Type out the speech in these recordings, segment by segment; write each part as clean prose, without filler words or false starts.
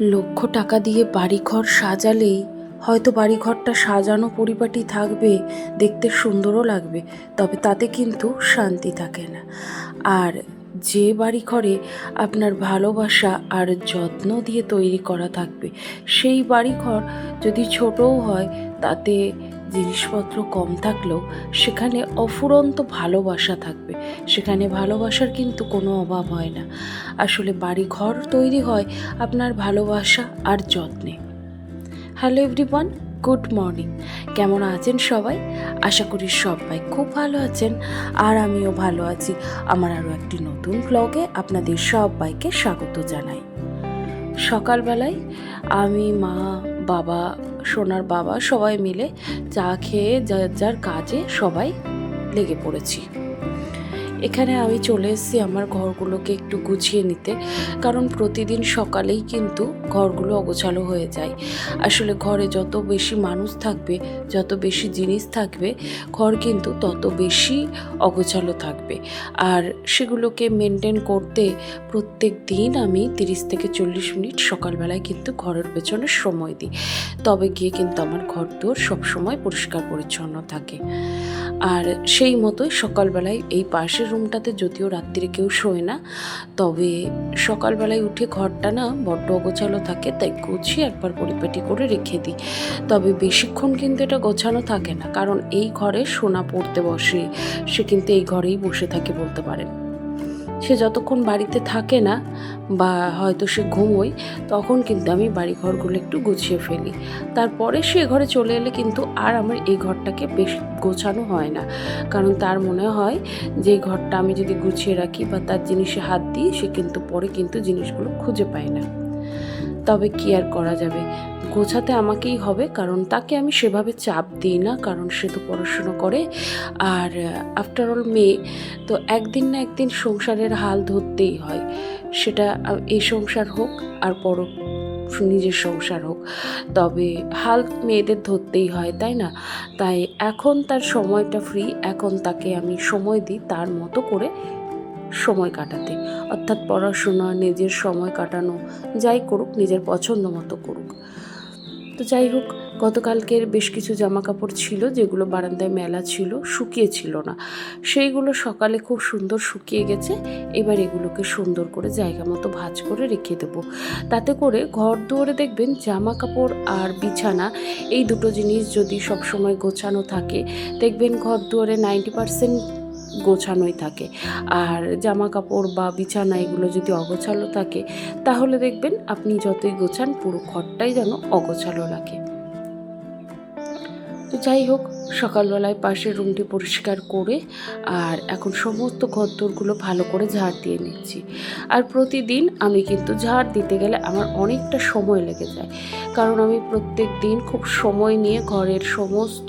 লক্ষ টাকা দিয়ে বাড়িঘর সাজালেই হয়তো বাড়িঘরটা সাজানো পরিপাটি থাকবে, দেখতে সুন্দরও লাগবে, তবে তাতে কিন্তু শান্তি থাকে না। আর যে বাড়িঘরে আপনার ভালোবাসা আর যত্ন দিয়ে তৈরি করা থাকবে, সেই বাড়িঘর যদি ছোটও হয়, তাতে জিনিসপত্র কম থাকলেও সেখানে অফুরন্ত ভালোবাসা থাকবে। সেখানে ভালোবাসার কিন্তু কোনো অভাব হয় না। আসলে বাড়িঘর তৈরি হয় আপনার ভালোবাসা আর যত্নে। Hello everyone, good morning. কেমন আছেন সবাই? আশা করি সবাই খুব ভালো আছেন, আর আমিও ভালো আছি। আমার আরও একটি নতুন ব্লগে আপনাদের সবাইকে স্বাগত জানাই। সকালবেলায় আমি, মা, বাবা, সোনার বাবা সবাই মিলে চা খেয়ে যার যার কাজে সবাই লেগে পড়েছি। এখানে আমি চলে এসেছি আমার ঘরগুলোকে একটু গুছিয়ে নিতে, কারণ প্রতিদিন সকালেই কিন্তু ঘরগুলো অগোছালো হয়ে যায়। আসলে ঘরে যত বেশি মানুষ থাকবে, যত বেশি জিনিস থাকবে, ঘর কিন্তু তত বেশি অগোছালো থাকবে। আর সেগুলোকে মেনটেন করতে প্রত্যেক দিন আমি 30 থেকে 40 মিনিট সকালবেলায় কিন্তু ঘরের পেছনে সময় দিই। তবে গিয়ে কিন্তু আমার ঘরদোর সবসময় পরিষ্কার পরিচ্ছন্ন থাকে। আর সেই মতোই সকালবেলায় এই পাশের রুমটাতে যদিও রাত্রিরে কেউ শোয় না, তবে সকালবেলায় উঠে ঘরটা না বড্ড অগোছালো থাকে, তাই গুছিয়ে একবার পরিপাটি করে রেখে দিই। তবে বেশিক্ষণ কিন্তু এটা গোছানো থাকে না, কারণ এই ঘরে সোনা পড়তে বসে, সে কিন্তু এই ঘরেই বসে থাকে বলতে পারেন। সে যতক্ষণ বাড়িতে থাকে না বা হয়তো সে ঘুমোয়, তখন কিন্তু আমি বাড়ি ঘরগুলো একটু গুছিয়ে ফেলি। তারপরে সে ঘরে চলে এলে কিন্তু আর আমার এই ঘরটাকে বেশ গোছানো হয় না, কারণ তার মনে হয় যে এই ঘরটা আমি যদি গুছিয়ে রাখি বা তার জিনিসে হাত দিই, সে কিন্তু পরে কিন্তু জিনিসগুলো খুঁজে পায় না। তবে কি আর করা যাবে, গোছাতে আমাকেই হবে, কারণ তাকে আমি সেভাবে চাপ দিই না, কারণ সে তো পড়াশুনো করে। আর আফটার অল মেয়ে তো একদিন না একদিন সংসারের হাল ধরতেই হয়, সেটা এই সংসার হোক আর নিজের সংসার হোক, তবে হাল মেয়েদের ধরতেই হয়, তাই না? তাই এখন তার সময়টা ফ্রি, এখন তাকে আমি সময় দিই তার মতো করে সময় কাটাতে, অর্থাৎ পড়াশোনা, নিজের সময় কাটানো, যাই করুক নিজের পছন্দ মতো করুক। তো যাই হোক, গতকালকের বেশ কিছু জামা কাপড় ছিল যেগুলো বারান্দায় মেলা ছিল, শুকিয়েছিল না, সেইগুলো সকালে খুব সুন্দর শুকিয়ে গেছে। এবার এগুলোকে সুন্দর করে জায়গা মতো ভাঁজ করে রেখে দেবো। তাতে করে ঘর দুয়ারে দেখবেন জামা কাপড় আর বিছানা, এই দুটো জিনিস যদি সবসময় গোছানো থাকে, দেখবেন ঘর দুয়ারে 90% গোছানোই থাকে। আর জামা কাপড় বা বিছানা এগুলো যদি অগোছালো থাকে, তাহলে দেখবেন আপনি যতই গোছান পুরো ঘরটাই যেন অগোছালো লাগে। তো যাই হোক, সকালবেলায় পাশের রুমটি পরিষ্কার করে আর এখন সমস্ত ঘরদোরগুলো ভালো করে ঝাড় দিয়ে নিচ্ছি। আর প্রতিদিন আমি কিন্তু ঝাড় দিতে গেলে আমার অনেকটা সময় লেগে যায়, কারণ আমি প্রত্যেক দিন খুব সময় নিয়ে ঘরের সমস্ত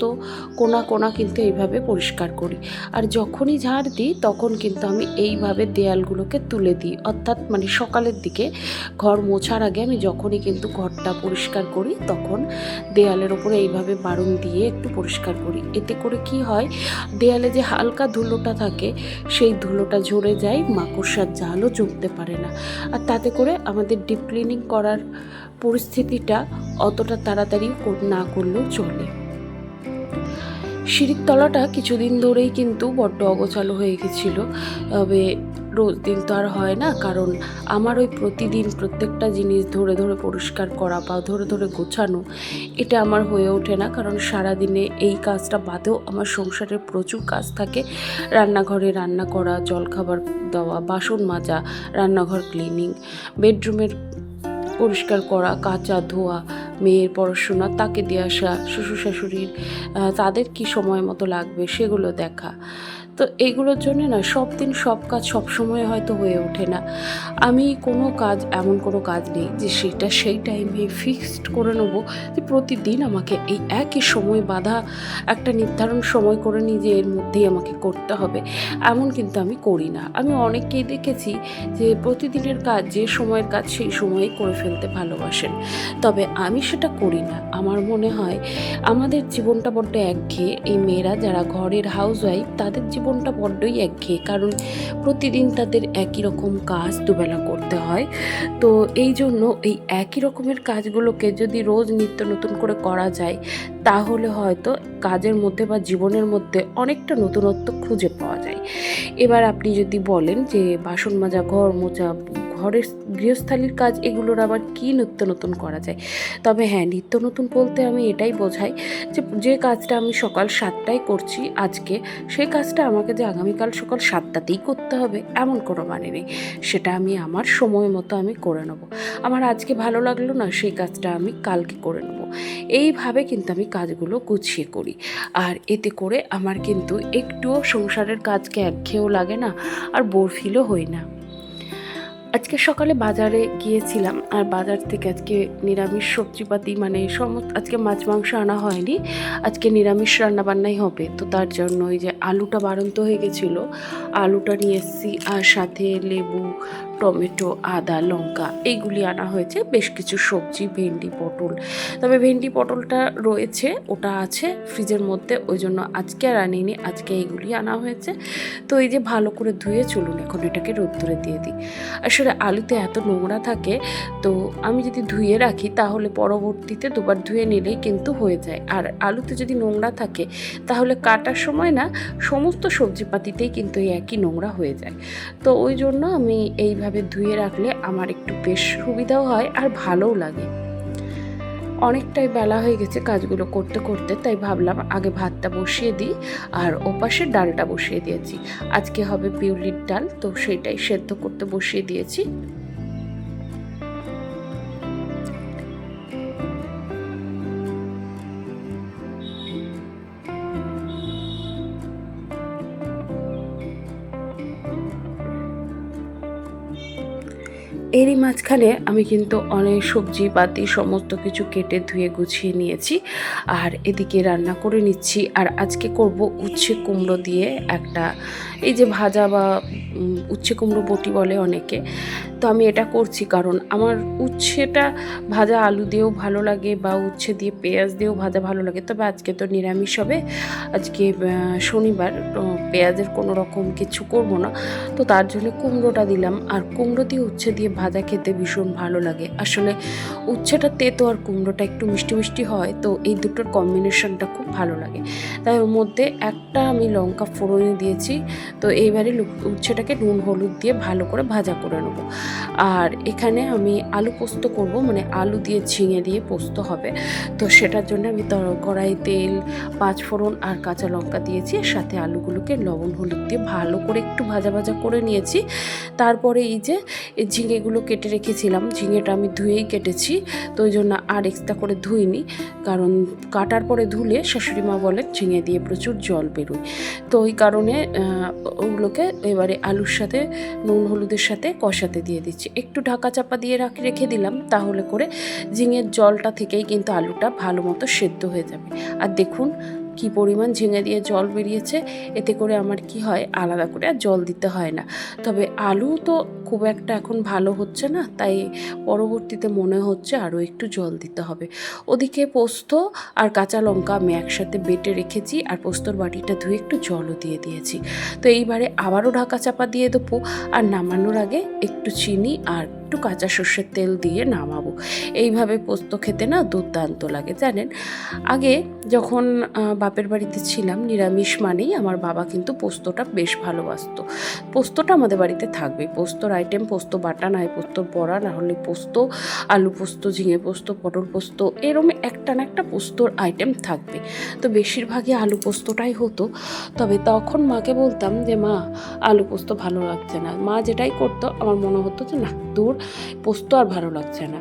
কোণা কোণা কিন্তু এইভাবে পরিষ্কার করি। আর যখনই ঝাড় দিই তখন কিন্তু আমি এইভাবে দেয়ালগুলোকে তুলে দিই, অর্থাৎ মানে সকালের দিকে ঘর মোছার আগে আমি যখনই কিন্তু ঘরটা পরিষ্কার করি, তখন দেয়ালের ওপরে এইভাবে বারুন দিয়ে একটু পরিষ্কার করি। এতে করে কি হয়, দেয়ালে যে হালকা ধুলোটা থাকে সেই ধুলোটা ঝরে যায়, মাকড়সার জালও জমতে পারে না। আর তাতে করে আমাদের ডিপ ক্লিনিং করার পরিস্থিতিটা অতটা তাড়াতাড়ি না করলেও চলে। সিঁড়ির তলাটা কিছুদিন ধরেই কিন্তু বড্ড অগোছালো হয়ে গেছিলো, তবে রোজ দিন তো আর হয় না, কারণ আমার ওই প্রতিদিন প্রত্যেকটা জিনিস ধরে ধরে পরিষ্কার করা বা ধরে ধরে গোছানো, এটা আমার হয়ে ওঠে না, কারণ সারাদিনে এই কাজটা বাদেও আমার সংসারের প্রচুর কাজ থাকে। রান্নাঘরে রান্না করা, জলখাবার দেওয়া, বাসন মাজা, রান্নাঘর ক্লিনিং, বেডরুমের পরিষ্কার করা, কাচা ধোয়া, মেয়ের পড়াশোনা, তাকে দিয়ে আসা, শ্বশুর শাশুড়ির তাদের কি সময় মতো লাগবে সেগুলো দেখা। তো এইগুলোর জন্য না সব দিন সব কাজ সব সময় হয়তো হয়ে ওঠে না। আমি কোনো কাজ, এমন কোনো কাজ নেই যে সেটা সেই টাইমে ফিক্সড করে নেবো যে প্রতিদিন আমাকে এই একই সময় বাঁধা একটা নির্ধারণ সময় করে নিই যে এর মধ্যেই আমাকে করতে হবে, এমন কিন্তু আমি করি না। আমি অনেককেই দেখেছি যে প্রতিদিনের কাজ, যে সময়ের কাজ সেই সময়ে করে ফেলতে ভালোবাসেন, তবে আমি সেটা করি না। আমার মনে হয় আমাদের জীবনটা বড্ড একঘেয়ে। এই মেয়েরা যারা ঘরের হাউসওয়াইফ, তাদের জীবন জীবনটা বড্ডই একঘেয়ে, কারণ প্রতিদিন তাদের একই রকম কাজ দুবেলা করতে হয়। তো এই জন্য এই একই রকমের কাজগুলোকে যদি রোজ নিত্য নতুন করে করা যায়, তাহলে হয়তো কাজের মধ্যে বা জীবনের মধ্যে অনেকটা নতুনত্ব খুঁজে পাওয়া যায়। এবার আপনি যদি বলেন যে বাসন মাজা, ঘর মোছা, ঘরের গৃহস্থালির কাজ, এগুলোর আবার কি নিত্য নতুন করা যায়? তবে হ্যাঁ, নিত্য নতুন বলতে আমি এটাই বোঝাই যে যে কাজটা আমি সকাল 7টায় করছি আজকে, সেই কাজটা আমাকে যে আগামীকাল সকাল 7টাতেই করতে হবে এমন কোনো মানে নেই। সেটা আমি আমার সময় মতো আমি করে নেব। আমার আজকে ভালো লাগলো না, সেই কাজটা আমি কালকে করে নেব। এইভাবে কিন্তু আমি কাজগুলো গুছিয়ে করি। আর এতে করে আমার কিন্তু একটুও সংসারের কাজকে একঘেয়েও লাগে না, আর বোর ফিলও হই না। আজকে সকালে বাজারে গিয়েছিলাম, আর বাজার থেকে আজকে নিরামিষ সবজিপাতি, মানে আজকে মাছ মাংস আনা হয়নি, আজকে নিরামিষ রান্নাবান্নাই হবে। তো তার জন্য ওই যে আলুটা বাড়ন্ত হয়ে গেছিলো, আলুটা নিয়ে এসেছি, আর সাথে লেবু, টমেটো, আদা, লঙ্কা এইগুলি আনা হয়েছে, বেশ কিছু সবজি, ভেন্ডি, পটল। তবে ভেন্ডি পটলটা রয়েছে, ওটা আছে ফ্রিজের মধ্যে, ওই জন্য আজকে আর আনিনি, আজকে এইগুলি আনা হয়েছে। তো এই যে ভালো করে ধুয়ে চলুন এখন এটাকে রোদ্দুরে দিয়ে দিই। আসলে আলুতে এত নোংরা থাকে, তো আমি যদি ধুয়ে রাখি তাহলে পরবর্তীতে দুবার ধুয়ে নিলেই কিন্তু হয়ে যায়। আর আলুতে যদি নোংরা থাকে তাহলে কাটার সময় না সমস্ত সবজিপাতিতেই কিন্তু এই একই নোংরা হয়ে যায়। তো ওই জন্য আমি এইভাবে ধুয়ে রাখলে আমার একটু বেশ সুবিধাও হয় আর ভালোও লাগে। অনেকটাই বেলা হয়ে গেছে কাজগুলো করতে করতে, তাই ভাবলাম আগে ভাতটা বসিয়ে দিই, আর ওপাশে ডালটা বসিয়ে দিয়েছি। আজকে হবে বিউলির ডাল, তো সেইটাই সেদ্ধ করতে বসিয়ে দিয়েছি। এরই মাঝখানে আমি কিন্তু অনেক সবজিপাতি সমস্ত কিছু কেটে ধুয়ে গুছিয়ে নিয়েছি, আর এদিকে রান্না করে নিচ্ছি। আর আজকে করব উচ্ছে কুমড়ো দিয়ে একটা, এই যে ভাজা বা উচ্ছে কুমড়ো বটি বলে অনেকে। তো আমি এটা করছি কারণ আমার উচ্ছেটা ভাজা আলু দিয়েও ভালো লাগে, বা উচ্ছে দিয়ে পেঁয়াজ দিয়েও ভাজা ভালো লাগে। তবে আজকে তো নিরামিষ হবে, আজকে শনিবার, পেঁয়াজের কোনো রকম কিছু করব না, তো তার জন্য কুমড়োটা দিলাম। আর কুমড়ো দিয়ে উচ্ছে দিয়ে ভাজা খেতে ভীষণ ভালো লাগে। আসলে উচ্ছেটা তেতো আর কুমড়োটা একটু মিষ্টি মিষ্টি হয়, তো এই দুটোর কম্বিনেশনটা খুব ভালো লাগে। তাই ওর মধ্যে একটা আমি লঙ্কা ফোড়নে দিয়েছি। তো এইবারে উচ্ছেটাকে নুন হলুদ দিয়ে ভালো করে ভাজা করে নেব। আর এখানে আমি আলু পোস্ত করব, মানে আলু দিয়ে ঝিঙে দিয়ে পোস্ত হবে। তো সেটার জন্য আমি কড়াই তেল, পাঁচফোড়ন আর কাঁচা লঙ্কা দিয়েছি, সাথে আলুগুলোকে লবণ হলুদ দিয়ে ভালো করে একটু ভাজা ভাজা করে নিয়েছি। তারপরে এই যে ঝিঙেগুলো কেটে রেখেছিলাম, ঝিঙেটা আমি ধুয়েই কেটেছি, তো ওই জন্য আর এক্সট্রা করে ধুইনি, কারণ কাটার পরে ধুলে শাশুড়ি মা বলেন ঝিঙে দিয়ে প্রচুর জল বেরোয়। তো ওই কারণে ওগুলোকে এবারে আলুর সাথে নুন হলুদের সাথে কষাতে দিয়ে দিচ্ছি। একটু ঢাকা চাপা দিয়ে রেখে দিলাম, তাহলে করে ঝিঙের জলটা থেকেই কিন্তু আলুটা ভালো মতো সেদ্ধ হয়ে যাবে। আর দেখুন কি পরিমাণ ঝিঙে দিয়ে জল বেরিয়েছে, এতে করে আমার কি হয়, আলাদা করে আর জল দিতে হয় না। তবে আলু তো খুব একটা এখন ভালো হচ্ছে না, তাই পরবর্তীতে মনে হচ্ছে আরও একটু জল দিতে হবে। ওদিকে পোস্ত আর কাঁচা লঙ্কা আমি একসাথে বেটে রেখেছি, আর পোস্তর বাটিটা ধুয়ে একটু জলও দিয়ে দিয়েছি। তো এইবারে আবারও ঢাকা চাপা দিয়ে দেবো, আর নামানোর আগে একটু চিনি আর একটু কাঁচা সর্ষের তেল দিয়ে নামাবো। এইভাবে পোস্ত খেতে না দুর্দান্ত লাগে জানেন। আগে যখন বাপের বাড়িতে ছিলাম, নিরামিষ মানেই আমার বাবা কিন্তু পোস্তটা বেশ ভালোবাসতো। পোস্তটা আমাদের বাড়িতে থাকবে, পোস্তর আইটেম, পোস্ত বাটা, নয় পোস্ত বড়া, না হলে পোস্ত, আলু পোস্ত, ঝিঙে পোস্ত, পটল পোস্ত, এরম একটা না একটা পোস্তর আইটেম থাকবে। তো বেশিরভাগই আলু পোস্তটাই হতো। তবে তখন মাকে বলতাম যে মা, আলু পোস্ত ভালো লাগছে না। মা যেটাই করতো আমার মনে হতো যে না, দূর, পোস্ত আর ভালো লাগছে না।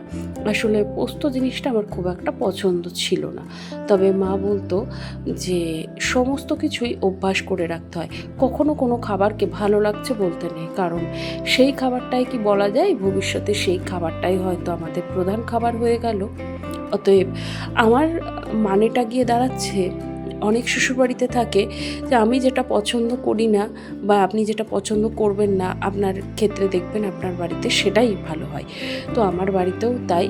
আসলে পোস্ত জিনিসটা আমার খুব একটা পছন্দ ছিল না। তবে মা বলতো যে সমস্ত কিছুই অভ্যাস করে রাখতে হয়, কখনো কোনো খাবারকে ভালো লাগছে বলতে নেই, কারণ সেই খাবারটাই কি বলা যায় ভবিষ্যতে সেই খাবারটাই হয়তো আমাদের প্রধান খাবার হয়ে গেল। অতএব আমার মানেটা গিয়ে দাঁড়াচ্ছে অনেক শ্বশুরবাড়িতে থাকে যে আমি যেটা পছন্দ করি না বা আপনি যেটা পছন্দ করবেন না, আপনার ক্ষেত্রে দেখবেন আপনার বাড়িতে সেটাই ভালো হয়। তো আমার বাড়িতেও তাই।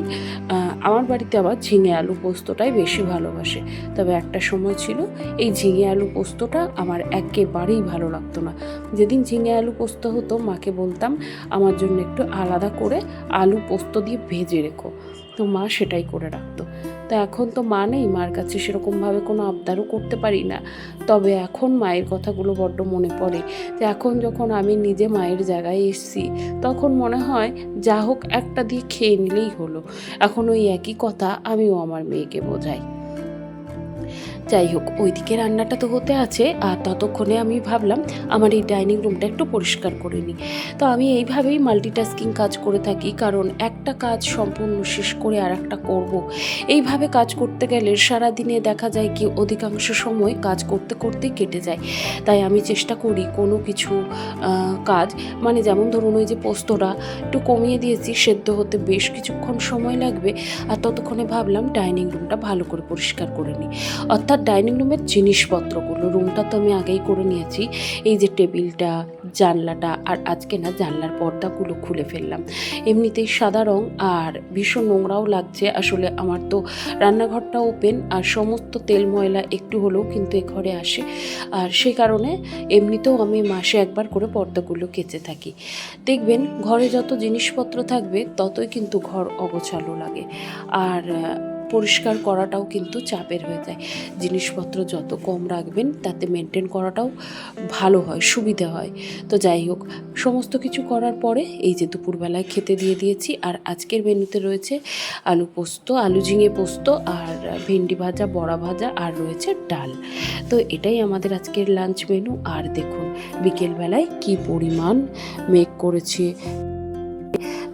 আমার বাড়িতে আবার ঝিঙে আলু পোস্তটাই বেশি ভালোবাসে। তবে একটা সময় ছিল এই ঝিঙে আলু পোস্তটা আমার একেবারেই ভালো লাগতো না। যেদিন ঝিঙে আলু পোস্ত হতো মাকে বলতাম আমার জন্য একটু আলাদা করে আলু পোস্ত দিয়ে ভেজে রেখো, তো মা সেটাই করে রাখতো। তো এখন তো মা নেই, মার কাছে সেরকমভাবে কোনো আবদারও করতে পারি না। তবে এখন মায়ের কথাগুলো বড্ড মনে পড়ে, যে এখন যখন আমি নিজে মায়ের জায়গায় এসেছি তখন মনে হয় যা হোক একটা দিয়ে খেয়ে নিলেই হলো। এখন ওই একই কথা আমিও আমার মেয়েকে বোঝাই। যাই হোক, ওইদিকে রান্নাটা তো হতে আছে, আর ততক্ষণে আমি ভাবলাম আমার এই ডাইনিং রুমটা একটু পরিষ্কার করে নিই। তো আমি এইভাবেই মাল্টিটাস্কিং কাজ করে থাকি, কারণ একটা কাজ সম্পূর্ণ শেষ করে আর একটা করবো, এইভাবে কাজ করতে গেলে সারাদিনে দেখা যায় কি অধিকাংশ সময় কাজ করতে করতেই কেটে যায়। তাই আমি চেষ্টা করি কোনো কিছু কাজ, মানে যেমন ধরুন ওই যে পোস্তটা একটু কমিয়ে দিয়েছি, সেদ্ধ হতে বেশ কিছুক্ষণ সময় লাগবে, আর ততক্ষণে ভাবলাম ডাইনিং রুমটা ভালো করে পরিষ্কার করে নিই। অর্থাৎ ডাইনিং রুমের জিনিসপত্রগুলো, রুমটা তো আমি আগেই করে নিয়েছি, এই যে টেবিলটা, জানলাটা, আর আজকে না জানলার পর্দাগুলো খুলে ফেললাম। এমনিতেই সাদা রং আর ভীষণ নোংরাও লাগছে। আসলে আমার তো রান্নাঘরটা ওপেন, আর সমস্ত তেল ময়লা একটু হলেও কিন্তু এ ঘরে আসে, আর সেই কারণে এমনিতেও আমি মাসে একবার করে পর্দাগুলো কেচে থাকি। দেখবেন ঘরে যত জিনিসপত্র থাকবে ততই কিন্তু ঘর অগোছালো লাগে, আর পরিষ্কার করাটাও কিন্তু চাপের হয়ে যায়। জিনিসপত্র যত কম রাখবেন তাতে মেনটেন করাটাও ভালো হয়, সুবিধা হয়। তো যাই হোক, সমস্ত কিছু করার পরে এই যে দুপুরবেলায় খেতে দিয়ে দিয়েছি, আর আজকের মেনুতে রয়েছে আলু পোস্ত, আলু ঝিঙে পোস্ত, আর ভেন্ডি ভাজা, বড়া ভাজা, আর রয়েছে ডাল। তো এটাই আমাদের আজকের লাঞ্চ মেনু। আর দেখুন বিকেলবেলায় কি পরিমাণ মেঘ করেছে,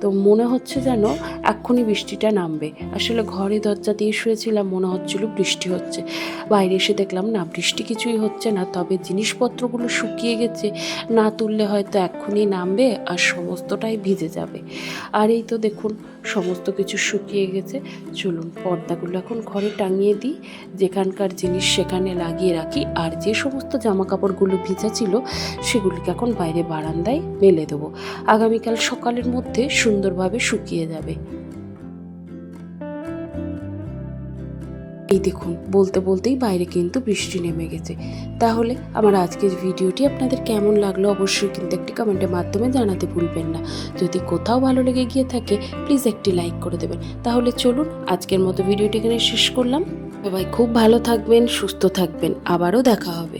তো মনে হচ্ছে যেন এক্ষুনি বৃষ্টিটা নামবে। আসলে ঘরে দরজা দিয়ে শুয়েছিলাম, মনে হচ্ছিল বৃষ্টি হচ্ছে। বাইরে এসে দেখলাম না, বৃষ্টি কিছুই হচ্ছে না, তবে জিনিসপত্রগুলো শুকিয়ে গেছে, না তুললে হয়তো এক্ষুনি নামবে আর সমস্তটাই ভিজে যাবে। আর এই তো দেখুন সমস্ত কিছু শুকিয়ে গেছে। চলুন পর্দাগুলো এখন ঘরে টাঙিয়ে দিই, যেখানকার জিনিস সেখানে লাগিয়ে রাখি, আর যে সমস্ত জামা কাপড়গুলো ভিজা ছিল সেগুলিকে এখন বাইরে বারান্দায় মেলে দেবো। আগামীকাল সকালের মধ্যে সুন্দরভাবে শুকিয়ে যাবে। এই দেখুন বলতে বলতেই বাইরে কিন্তু বৃষ্টি নেমে গেছে। তাহলে আমার আজকের ভিডিওটি আপনাদের কেমন লাগলো অবশ্যই কিন্তু একটি কমেন্টের মাধ্যমে জানাতে ভুলবেন না। যদি কোথাও ভালো লেগে গিয়ে থাকে প্লিজ একটি লাইক করে দেবেন। তাহলে চলুন আজকের মতো ভিডিওটি এখানে শেষ করলাম। সবাই খুব ভালো থাকবেন, সুস্থ থাকবেন, আবারও দেখা হবে।